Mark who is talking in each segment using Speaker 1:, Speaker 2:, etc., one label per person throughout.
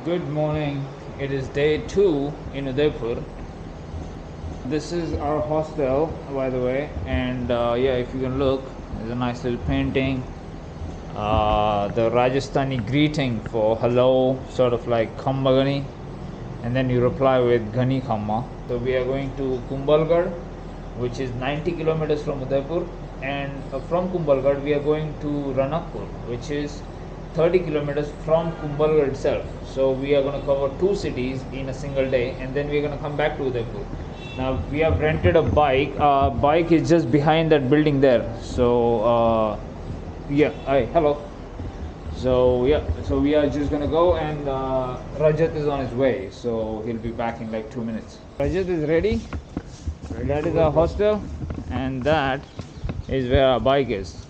Speaker 1: Good morning. It is day 2 in Udaipur. This is our hostel, by the way, and yeah, if you can look, there's a nice little painting. The Rajasthani greeting for hello, sort of like Khambagani, and then you reply with Ghani Khamma. So we are going to Kumbhalgarh, which is 90 kilometers from Udaipur, and from Kumbhalgarh we are going to Ranakpur, which is 30 kilometers from Kumbhalgarh itself. So we are going to cover 2 cities in a single day, and then we are going to come back to Udaipur. Now we have rented a bike. Bike is just behind that building there. So yeah, hi, hello. So yeah, so we are just gonna go, and Rajat is on his way, so he'll be back in like 2 minutes. Rajat is ready. That is our hostel, and that is where our bike is.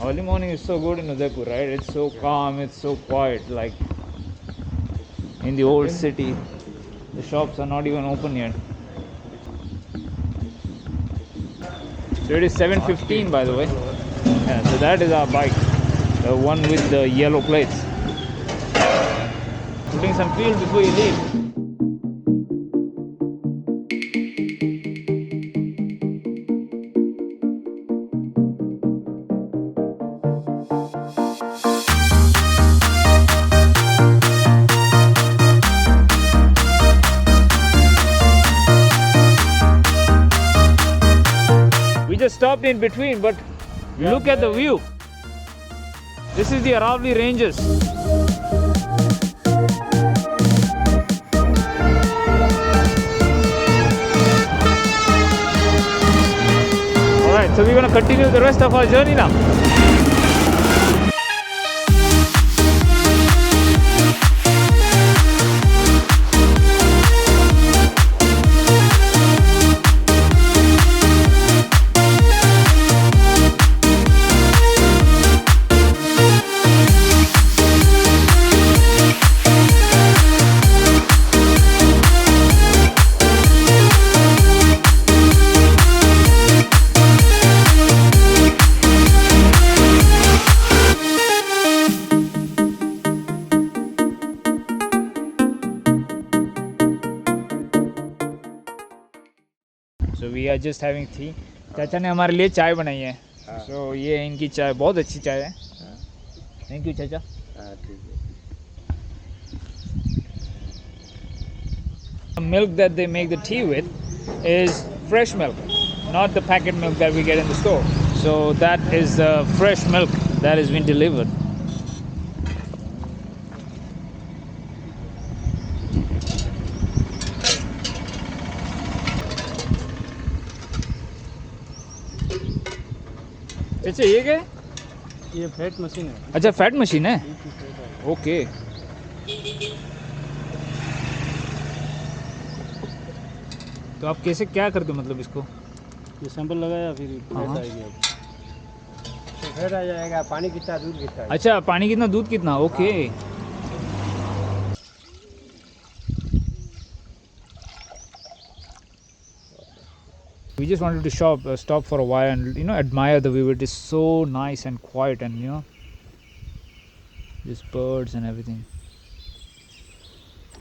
Speaker 1: Early morning is so good in Udaipur, right? It's so calm, it's so quiet, like in the old city. The shops are not even open yet. So it is 7:15, by the way. Yeah, so that is our bike, the one with the yellow plates. Putting some fuel before you leave. We just stopped in between, but look at the view. This is the Aravalli Ranges. Alright, so we're going to continue the rest of our journey now. So we are just having tea. चाचा ने हमारे लिए चाय बनाई है. So ये इनकी चाय बहुत अच्छी चाय है. Thank you चाचा. The milk that they make the tea with is fresh milk, not the packet milk that we get in the store. So that is fresh milk that has been delivered. अच्छा ये क्या है?
Speaker 2: ये fat machine है.
Speaker 1: अच्छा fat machine है. Okay. तो आप कैसे क्या करते हो मतलब इसको?
Speaker 2: ये सैंपल लगाया फिर फैट
Speaker 1: हाँ.
Speaker 2: आएगी अब. तो फैट आ जाएगा. पानी कितना दूध कितना है.
Speaker 1: अच्छा पानी कितना दूध कितना. Okay. We just wanted to stop for a while and admire the view. It is so nice and quiet, and just birds and everything.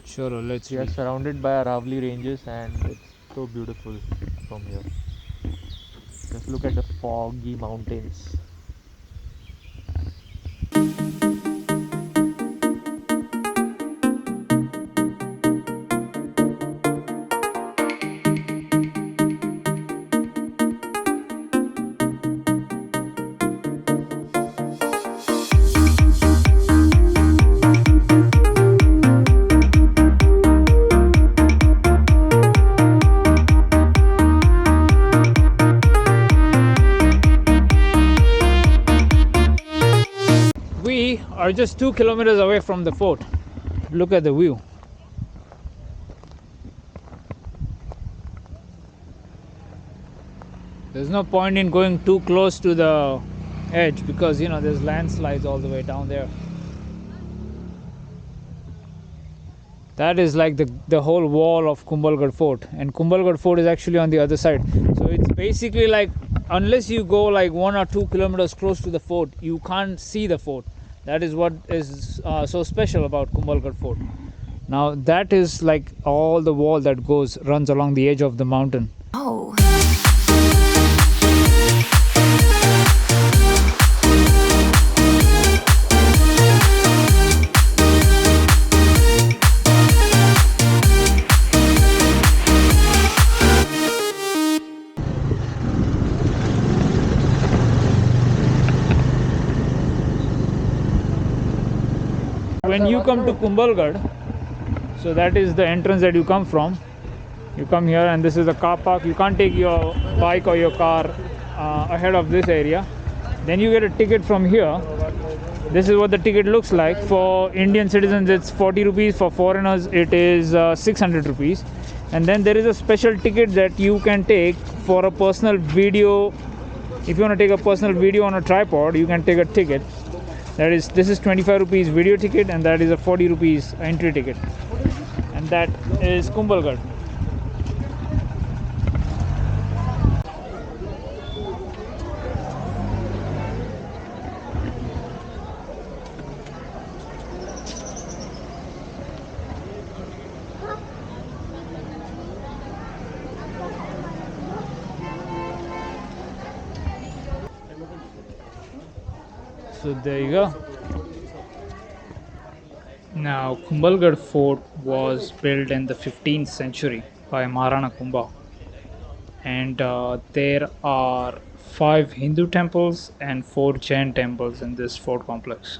Speaker 1: Sure, let's
Speaker 3: We are
Speaker 1: see.
Speaker 3: surrounded by Aravalli Ranges and it's so beautiful from here. Just look at the foggy mountains.
Speaker 1: We are just 2 kilometers away from the fort. Look at the view. There's no point in going too close to the edge because there's landslides all the way down there. That is like the whole wall of Kumbhalgarh Fort, and Kumbhalgarh Fort is actually on the other side. So it's basically like unless you go like 1 or 2 kilometers close to the fort, you can't see the fort. That is what is so special about Kumbhalgarh Fort. Now that is like all the wall that runs along the edge of the mountain.
Speaker 4: Oh.
Speaker 1: When you come to Kumbhalgarh, so that is the entrance that you come from. You come here and this is the car park. You can't take your bike or your car ahead of this area. Then you get a ticket from here. This is what the ticket looks like. For Indian citizens it's 40 rupees, for foreigners it is 600 rupees. And then there is a special ticket that you can take for a personal video. If you want to take a personal video on a tripod, you can take a ticket. This is 25 rupees video ticket, and that is a 40 rupees entry ticket. And that is Kumbhalgarh. So there you go. Now Kumbhalgarh Fort was built in the 15th century by Maharana Kumbha, and there are 5 Hindu temples and 4 Jain temples in this fort complex.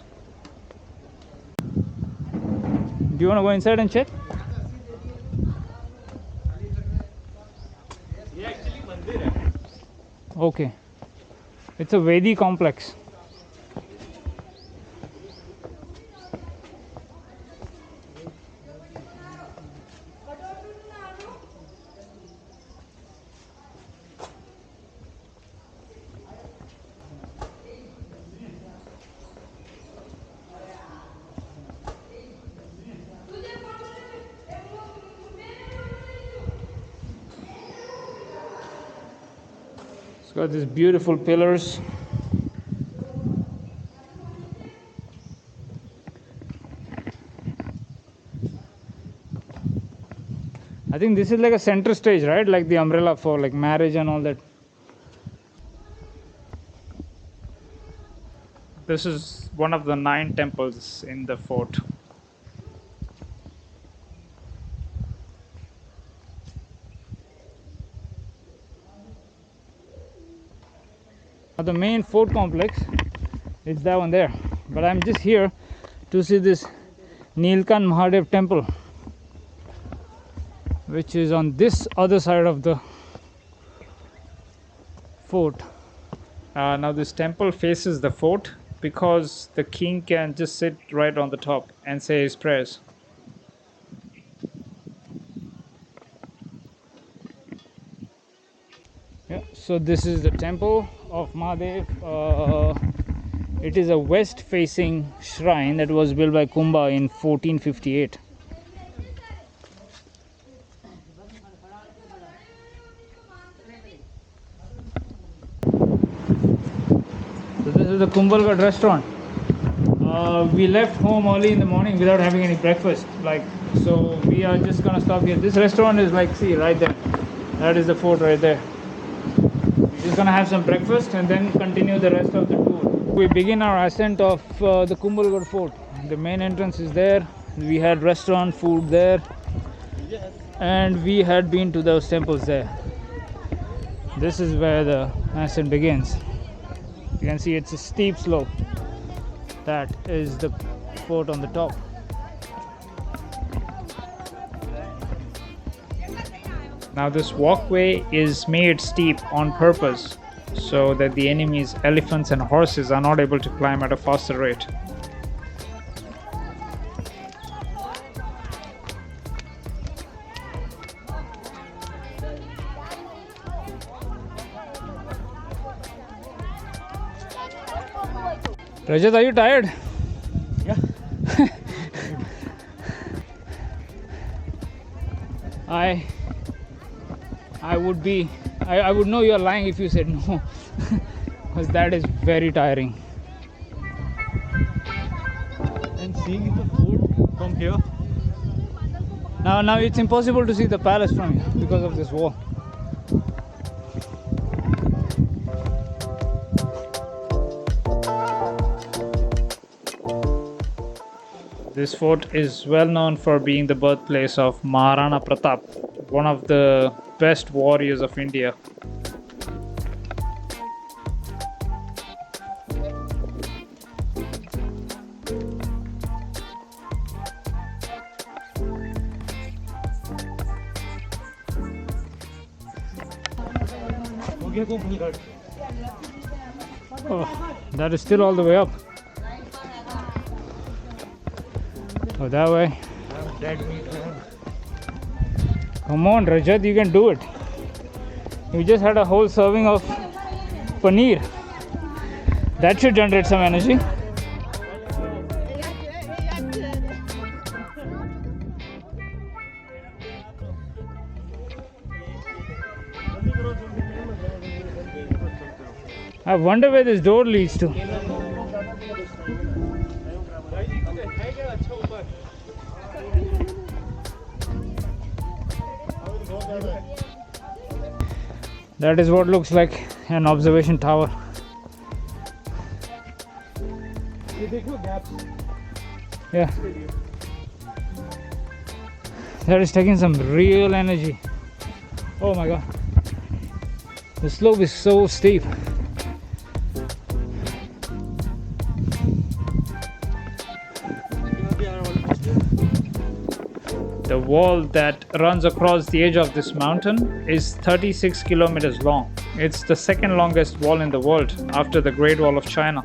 Speaker 1: Do you want to go inside and check? Okay, it's a Vedi complex. It's got these beautiful pillars. I think this is like a center stage, right? Like the umbrella for like marriage and all that. This is one of the 9 temples in the fort. The main fort complex is that one there, but I'm just here to see this Nilkant Mahadev temple, which is on this other side of the fort. Now this temple faces the fort because the king can just sit right on the top and say his prayers. Yeah, so this is the temple of Mahadev. It is a west facing shrine that was built by Kumbha in 1458. So this is the Kumbhalgarh restaurant. We left home early in the morning without having any breakfast. So we are just gonna stop here. This restaurant is see right there. That is the fort right there. We're just gonna have some breakfast and then continue the rest of the tour. We begin our ascent of the Kumbhalgarh Fort. The main entrance is there. We had restaurant food there, and we had been to those temples there. This is where the ascent begins. You can see it's a steep slope. That is the fort on the top. Now this walkway is made steep on purpose so that the enemy's elephants and horses are not able to climb at a faster rate. Rajat, are you tired?
Speaker 2: Yeah.
Speaker 1: I would be I would know you're lying if you said no, because that is very tiring.
Speaker 3: And seeing the fort from here.
Speaker 1: Now it's impossible to see the palace from here because of this wall. This fort is well known for being the birthplace of Maharana Pratap, one of the best warriors of India. Oh, that is still all the way up. Oh, that way. Come on, Rajat, you can do it. You just had a whole serving of paneer. That should generate some energy. I wonder where this door leads to. That is what looks like an observation tower. Yeah. That is taking some real energy. Oh my god. The slope is so steep. The wall that runs across the edge of this mountain is 36 kilometers long. It's the second longest wall in the world after the Great Wall of China.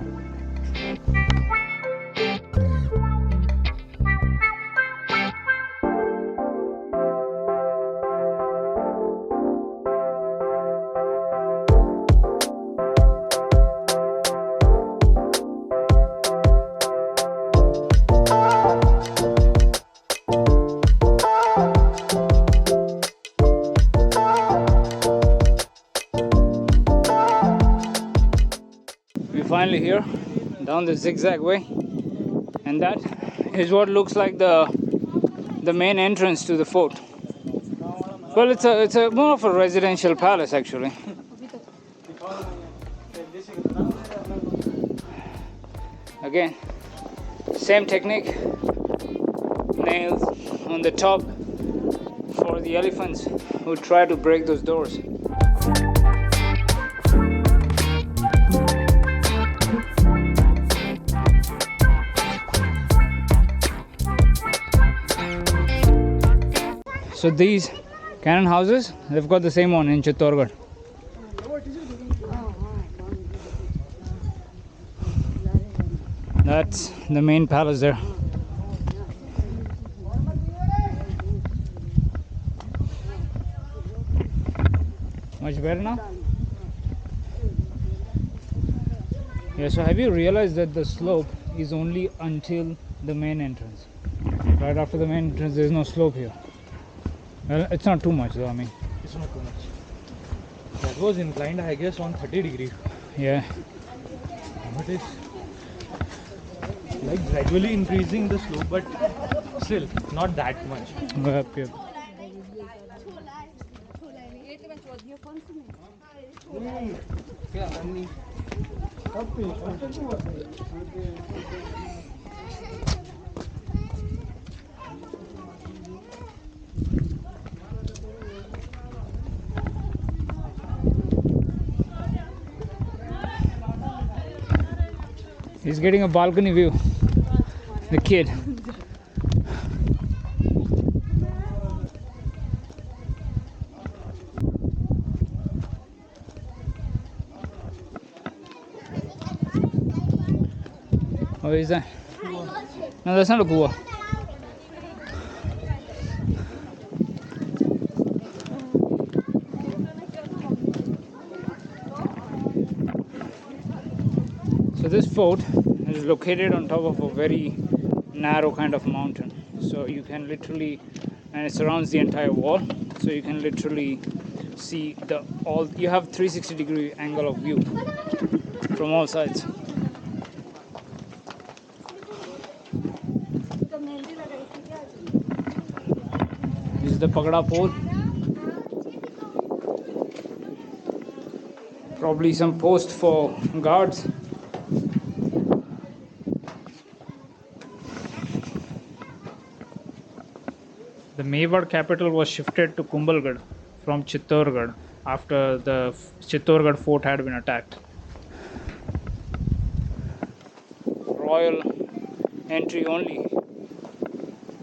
Speaker 1: Finally here down the zigzag way, and that is what looks like the main entrance to the fort. Well, it's a more of a residential palace actually. Again, same technique, nails on the top for the elephants who try to break those doors. So these cannon houses, they've got the same one in Chittorgarh. That's the main palace there. Much better now? Yeah, so have you realized that the slope is only until the main entrance? Right after the main entrance, there's no slope here. Well, it's not too much though, I mean.
Speaker 3: It's not too much. That was inclined, I guess, on 30 degrees.
Speaker 1: Yeah.
Speaker 3: But it's like gradually increasing the slope, but still not that much.
Speaker 1: Yep, yep. He's getting a balcony view. The kid. Oh, is that? No, that's not a Goa. So this fort is located on top of a very narrow kind of mountain. So you can literally, and it surrounds the entire wall. So you can literally see you have 360-degree angle of view from all sides. This is the Pagada pole. Probably some post for guards. The Mewar capital was shifted to Kumbhalgarh from Chittorgarh after the Chittorgarh fort had been attacked. Royal entry only.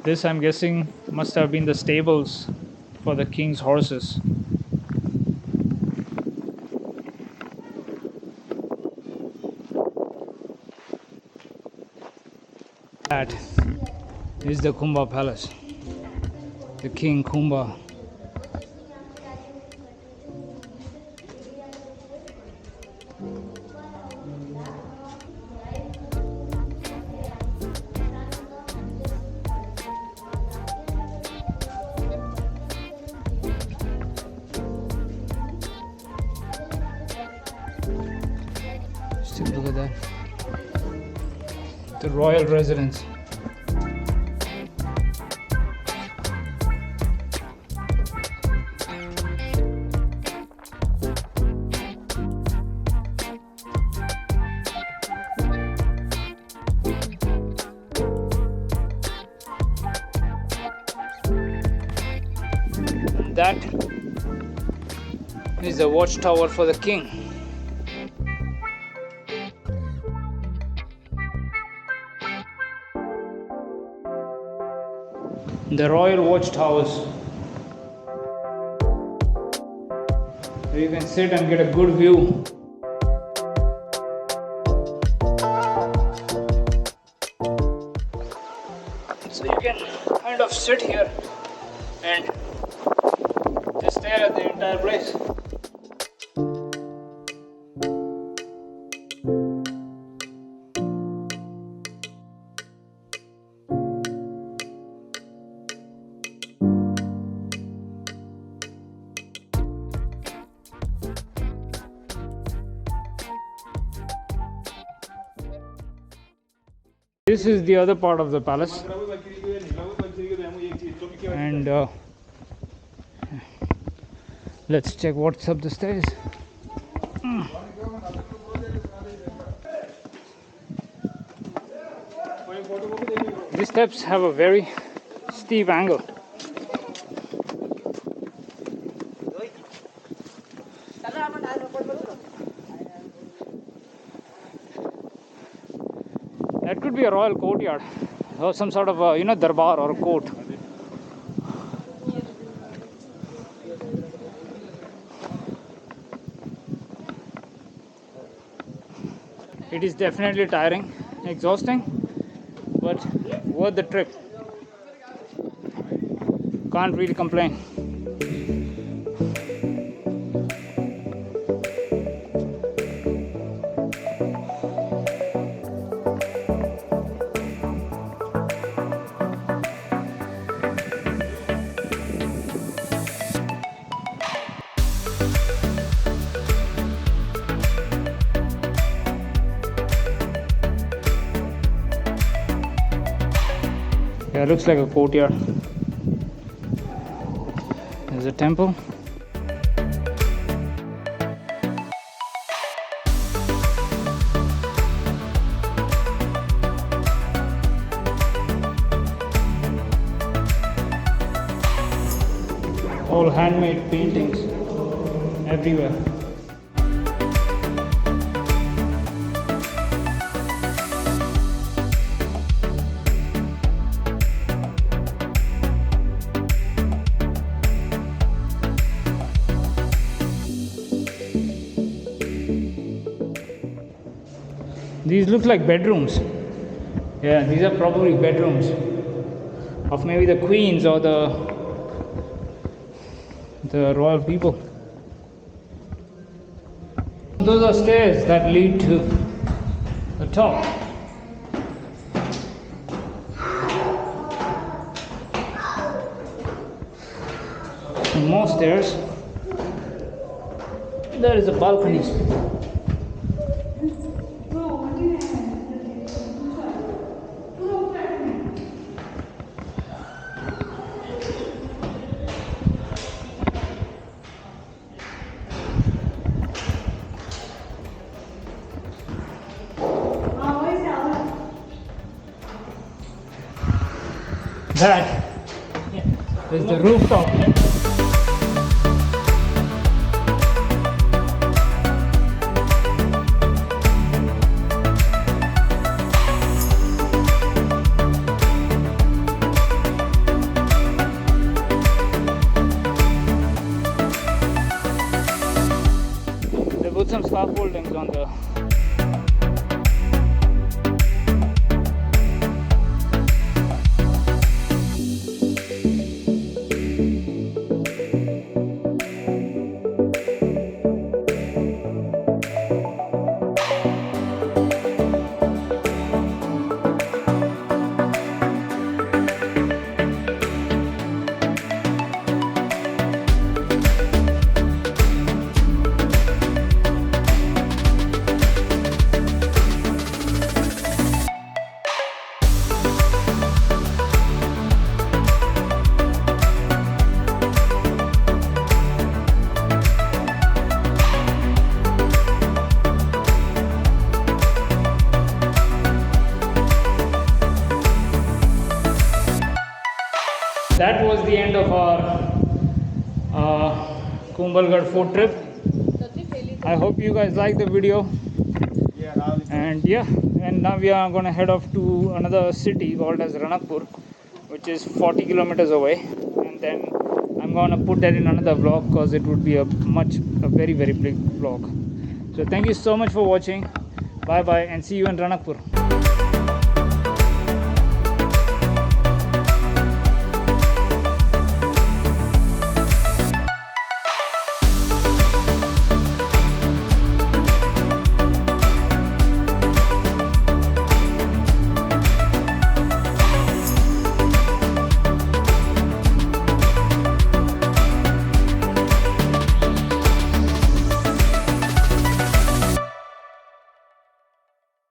Speaker 1: This, I'm guessing, must have been the stables for the king's horses. That is the Kumbha Palace. The King Kumbha. Still look at that. The royal residence. That is the watchtower for the king. The royal watchtowers. You can sit and get a good view. So you can kind of sit here and just stare at the entire place. This is the other part of the palace, and let's check what's up the stairs. These steps have a very steep angle. That could be a royal courtyard or some sort of a, darbar or a court. It is definitely tiring, exhausting, but worth the trip. Can't really complain. Yeah, it looks like a courtyard. There's a temple. All handmade paintings everywhere. These look like bedrooms. Yeah, these are probably bedrooms of maybe the queens or the royal people. Those are stairs that lead to the top. And more stairs. There is a balcony. That is the rooftop. They put some scaffoldings on the that was the end of our Kumbhalgarh Fort trip. I hope you guys liked the video. And yeah, and now we are going to head off to another city called as Ranakpur, which is 40 kilometers away. And then I'm going to put that in another vlog because it would be a very big vlog. So thank you so much for watching. Bye bye and see you in Ranakpur.